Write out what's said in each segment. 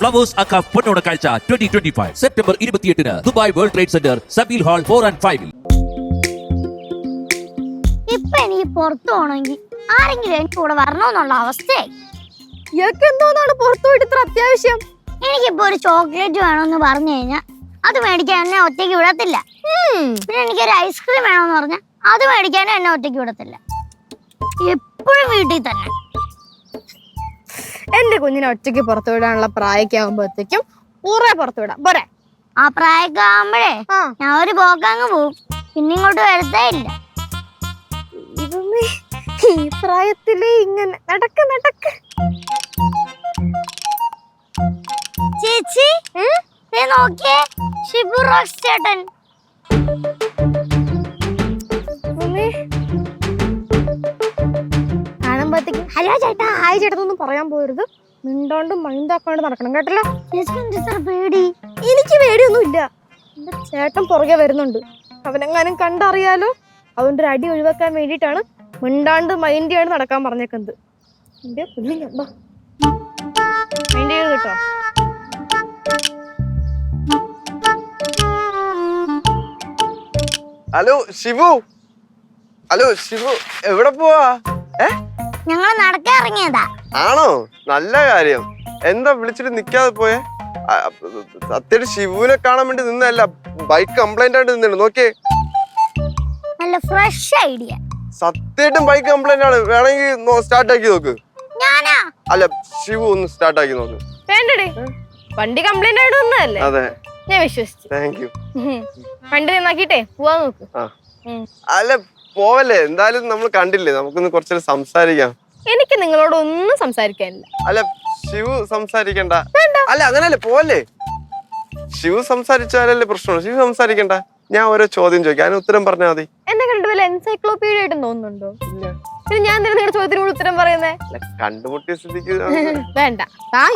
Flowers അക്ക പൊന്നോണ കാഴ്ച 2025 September 28 Dubai world trade centre Zabeel hall 4 and 5. ഇപ്പൊ എനിക്ക് പുറത്തു പോകണമെങ്കിൽ ആരെങ്കിലും എനിക്ക് കൂടെ വരണമെന്നുള്ള അവസ്ഥയായി. ഇയാൾക്ക് എന്തോന്നാണ് പുറത്തു പോയിട്ട് ഇത്ര അത്യാവശ്യം? എനിക്കിപ്പോ ഒരു ചോക്ലേറ്റ് വേണമെന്ന് പറഞ്ഞു കഴിഞ്ഞാൽ അത് മേടിക്കാൻ എന്നെ ഒറ്റയ്ക്ക് വിടത്തില്ല. പിന്നെ എനിക്കൊരു ഐസ്ക്രീം വേണമെന്ന് പറഞ്ഞാൽ അത് മേടിക്കാനും എന്നെ ഒറ്റയ്ക്ക് വിടത്തില്ല. എപ്പോഴും വീട്ടിൽ തന്നെ. എന്റെ കുഞ്ഞിനെ ഒറ്റയ്ക്ക് പുറത്തു വിടാനുള്ള പ്രായമൊക്കെ ആകുമ്പോഴത്തേക്കും ഊറെ പുറത്തു വിടാം പോരെ? ആ പ്രായമൊക്കെ ആകുമ്പോഴേ ഞാൻ ഒരു പോക്കങ്ങ് പോവും, പിന്നെ ഇങ്ങോട്ട് വരത്തേ ഇല്ല. ഇതൊന്ന് ഈ പ്രായത്തില് ഇങ്ങനെ നടക്ക് നടക്ക്. ചേച്ചി ദേ നോക്കിയേ, ഷിബു റോക്സ് ചേട്ടൻ. കാണുമ്പോഴത്തേക്കും ഹലോ ചേട്ടാ ഹായ് ചേട്ടനൊന്നും പറയാൻ പോരുത്. മിണ്ടോണ്ടും മൈൻഡാക്കാണ്ട് നടക്കണം കേട്ടല്ലോ. പേടി? എനിക്ക് പേടിയൊന്നും ഇല്ല. എന്റെ ചേട്ടൻ പുറകെ വരുന്നുണ്ട്. അവനെങ്ങാനും കണ്ടറിയാലോ. അതുകൊണ്ട് ഒരു അടി ഒഴിവാക്കാൻ വേണ്ടിയിട്ടാണ് മിണ്ടാണ്ട് മൈൻഡ് ചെയ്യാണ്ട് നടക്കാൻ പറഞ്ഞേക്കുന്നത്. എന്റെ മൈൻഡ് ചെയ്ത് കേട്ടോ. ഹലോ ഷിബു, ഹലോ ഷിബു, എവിടെ പോവാ? ഞങ്ങൾ നടക്കാൻ ഇറങ്ങിയതാ. ആണോ? നല്ല കാര്യം. എന്താ വിളിച്ചിട്ട് നിക്കാതെ പോയെ? സത്യമായിട്ട് ഷിബുവിനെ കാണാൻ വേണ്ടി നിന്നല്ല, ബൈക്ക് കംപ്ലൈന്റ് ആയിട്ട് നിന്നു. നോക്കിയേ, നല്ല ഫ്രഷ് ഐഡിയ. സത്യമായിട്ടും ബൈക്ക് കംപ്ലൈന്റ് ആണ്. വേണമെങ്കിൽ സ്റ്റാർട്ട് ആക്കി നോക്ക്. ഞാനാ? അല്ല, ഷിബു ഒന്ന് സ്റ്റാർട്ട് ആക്കി നോക്ക്. വേണ്ടടേ, വണ്ടി കംപ്ലൈന്റ് ആയിട്ട് വന്നതല്ലേ? അതെ, ഞാൻ വിശ്വസിച്ചു. Thank you. വണ്ടി നന്നാക്കിട്ടേ പോവാൻ നോക്ക്. അല്ല പോവല്ലേ, എന്തായാലും നമ്മൾ കണ്ടില്ലേ, നമുക്കൊന്ന് കുറച്ചേരം സംസാരിക്കാം. എനിക്ക് നിങ്ങളോട് ഒന്നും സംസാരിക്കാനില്ല. അല്ല ശിവു സംസാരിക്കണ്ട. അല്ല അങ്ങനല്ലേ, പോവല്ലേ. ശിവു സംസാരിച്ചാലല്ലേ പ്രശ്നമുള്ളൂ. ശിവു സംസാരിക്കണ്ട. ഞാൻ ഓരോ ചോദ്യം ചോദിക്കാം, അതിന് ഉത്തരം പറഞ്ഞാൽ മതി. എന്നെ കണ്ടിട്ട് വല്ല എൻസൈക്ലോപീഡിയ ആയിട്ടും തോന്നുന്നുണ്ടോ? പിന്നെ ഞാൻ നിങ്ങളുടെ ചോദ്യത്തിനോട് ഉത്തരം പറയുന്നേ? കണ്ടുമുട്ടിയ സ്ഥിതിക്ക് വേണ്ട.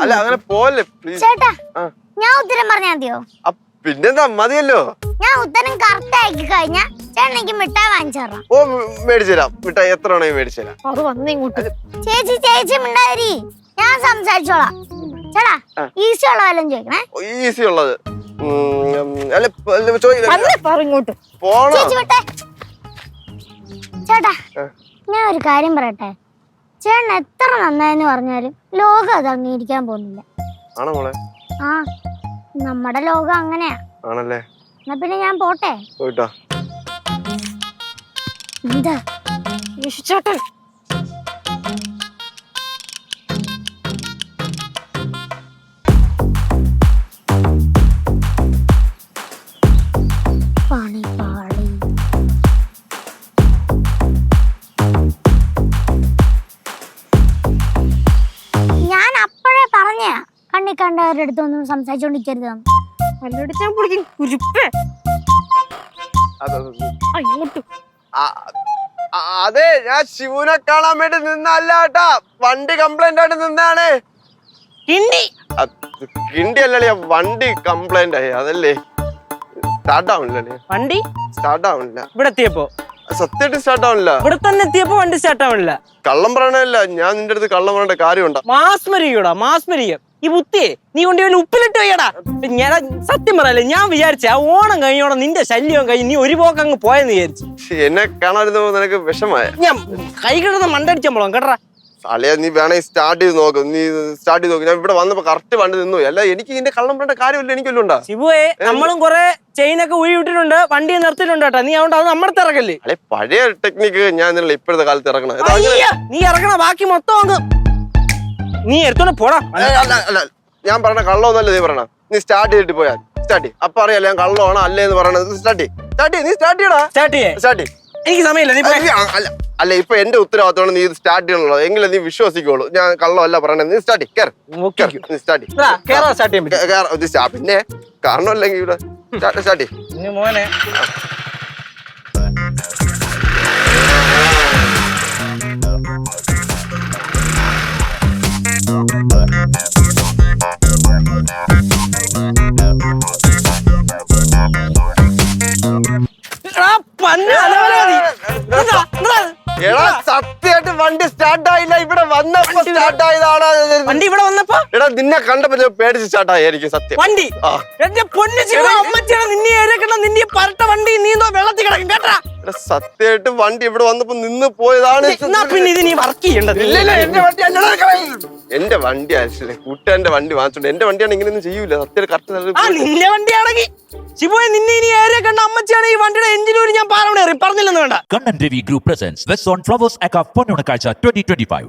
അല്ല അങ്ങനെ പോവല്ലേ പ്ലീസ്. ചേട്ടാ, ഞാൻ ഉത്തരം പറഞ്ഞാ മതിയോ? പിന്നെന്താ, മതിയല്ലോ. ഞാൻ ഉത്തരം കറക്റ്റ് ആക്കി കഴിഞ്ഞാ ചേട്ടൻ എനിക്ക് മിഠായി വാങ്ങിച്ചു തരാം. ഓ മേടിച്ചുതരാം. മിഠായി എത്ര വേണമെങ്കിൽ മേടിച്ചുതരാം. അത് വന്ന് ഇങ്ങോട്ട്. ചേച്ചി മിണ്ടാതിരി, ഞാൻ സംസാരിച്ചോളാം. ചേട്ടാ, ഈസി ഉള്ള വല്ലതും ചോദിക്കണേ. ഈസി ഉള്ളത്. അല്ല ഇങ്ങോട്ട് പോണോ? ചേട്ടാ, ഞാൻ ഒരു കാര്യം പറയട്ടെ. ചേട്ടൻ എത്ര നന്നായെന്ന് പറഞ്ഞാലും ലോകം അത് അംഗീകരിക്കാൻ പോകുന്നില്ല. ആണോ മോളെ? ആ, നമ്മുടെ ലോകം അങ്ങനെയാ. ആണല്ലേ? എന്നാ പിന്നെ ഞാൻ പോട്ടെ. പോയിട്ടോ. എന്താ ചേട്ടൻ? പണിപാളി. ഞാൻ അപ്പോഴേ പറഞ്ഞ കണ്ണി കണ്ടവരുടെ അടുത്തൊന്നും സംസാരിച്ചോണ്ടിരിക്കരുത്. ഞാൻ പിടിക്കും കുരുപ്പേ. ഇങ്ങോട്ട്. അതെ, ഞാൻ ശിവുനെ കാണാൻ വേണ്ടി നിന്നല്ല കേട്ടാ, വണ്ടി കംപ്ലൈന്റ് ആയിട്ട് നിന്നാണ്. കിണ്ടി അല്ലേ, വണ്ടി കംപ്ലൈന്റ് ആയി. അതല്ലേ സ്റ്റാർട്ട് ആവണില്ലേ? വണ്ടി സ്റ്റാർട്ട് ആവണില്ല. ഇവിടെ എത്തിയപ്പോ സത്യമായിട്ട് സ്റ്റാർട്ട് ആവണില്ല. ഇവിടെ തന്നെ എത്തിയപ്പോ വണ്ടി സ്റ്റാർട്ട് ആവണില്ല. കള്ളം പറയണല്ല, ഞാൻ നിന്റെ അടുത്ത് കള്ളം പറയേണ്ട കാര്യമുണ്ടോ? മാസ്മരിയൂടാ, മാസ്മരിയം. ഈ ബുത്തിയെ നീ കൊണ്ട് ഉപ്പിലിട്ട് വയ്യടാ. ഞാൻ സത്യം പറയല്ലേ, ഞാൻ വിചാരിച്ച ആ ഓണം കഴിഞ്ഞോടെ നിന്റെ ശല്യം കഴിഞ്ഞ് നീ ഒരു പോക്ക് അങ്ങ് പോയെന്ന് വിചാരിച്ചു. എന്നെ കാണാതിരുന്നപ്പോ നിനക്ക് വിഷമായ? ഞാൻ കൈ കിടന്ന് മണ്ടടിച്ചപ്പോഴും കേട്ടാ. അളിയാ, നീ വേണമെങ്കിൽ സ്റ്റാർട്ട് ചെയ്ത് നോക്ക്. നീ സ്റ്റാർട്ട് ചെയ്ത് നോക്ക്. ഞാൻ ഇവിടെ വന്നപ്പോ കറക്റ്റ് വണ്ടി നിന്നു. അല്ല, എനിക്ക് ഇതിന്റെ കള്ളം പറയേണ്ട കാര്യമില്ല. എനിക്കൊല്ലുണ്ടാ ശിവുവേ, നമ്മളും കുറെ ചെയിനൊക്കെ വിട്ടിട്ടുണ്ട്, വണ്ടി നിർത്തിയിട്ടുണ്ട് കേട്ടാ. നീ അതുകൊണ്ട് അത് നമ്മുടെ ഇറക്കല്ലേ? അല്ലെ, പഴയ ടെക്നിക്ക് ഞാൻ നിന്നുള്ള ഇപ്പോഴത്തെ കാലത്ത് ഇറക്കണം. നീ ഇറക്കണ ബാക്കി മൊത്തം അങ്ങ് നീ എടുത്തോണ്ട് പോടാ. ഞാൻ പറഞ്ഞ കള്ളമൊന്നല്ല നീ പറയണ. നീ സ്റ്റാർട്ട് ചെയ്തിട്ട് പോയാൽ സ്റ്റാർട്ട് ചെയ്യും. അപ്പൊ അറിയാലോ ഞാൻ കള്ളമാണോ അല്ലേ എന്ന് പറയണത്. സ്റ്റാർട്ട് ചെയ്യ്. നീ സ്റ്റാർട്ട് ചെയ്യടാ. സ്റ്റാർട്ട് ചെയ്യ്. എനിക്ക് സമയമില്ല. അല്ല, ഇപ്പൊ എന്റെ ഉത്തരവാദിത്തമാണ് നീ ഇത് സ്റ്റാർട്ട് ചെയ്യണുള്ളത്. എങ്കിലും നീ വിശ്വസിക്കുള്ളൂ. ഞാൻ കള്ളമല്ല പറയണത്. നീ സ്റ്റാർട്ട് ചെയ്യ്. സ്റ്റാർട്ട് പിന്നെ കാരണമല്ലെങ്കിൽ ഇവിടെ സ്റ്റാർട്ട് ചെയ്യ് മോനെ. സത്യമായിട്ട് വണ്ടി സ്റ്റാർട്ട് ആയില്ല. ഇവിടെ വന്നപ്പോ സ്റ്റാർട്ട് ആയതാണ്. വണ്ടി ഇവിടെ വന്നപ്പോ എടാ നിന്നെ കണ്ടപ്പോ ഞാൻ പേടിച്ച് സ്റ്റാർട്ടായിരിക്കും സത്യം. വണ്ടി ആ. എന്റെ പൊന്നു ശിവ, അമ്മച്ചാണ് നിന്നെ ഏരക്കണ്ട, നിന്റെ പരട്ട വണ്ടി നീ എന്തോ വെള്ളത്തിൽ കിടക്കും കേട്ടാ. എടാ സത്യമായിട്ട് വണ്ടി ഇവിടെ വന്നപ്പോ നിന്ന് പോയതാണ്. എന്നാ പിന്നെ ഇത് നീ വർക്ക് ചെയ്യേണ്ടത്. എന്റെ വണ്ടി ആക്ച്വലി കൂട്ടുകാരന്റെ വണ്ടി വാങ്ങിച്ചോണ്ട് എന്റെ വണ്ടിയാണ് ഇങ്ങനെയൊന്നും ചെയ്യൂല സത്യം കറക്റ്റ്. ആ നിന്റെ വണ്ടിയാണെങ്കിൽ ശിവയെ നിന്നെ ഇനി ഏരിയ കണ്ട അമ്മച്ചാണ് ഈ വണ്ടിയുടെ എഞ്ചിനൂര് ഞാൻ പാറവിടെ പറഞ്ഞില്ലെന്ന് വേണ്ട. Kannan Devi Group presents West on Flowers Aka Ponnonakkalcha 2025.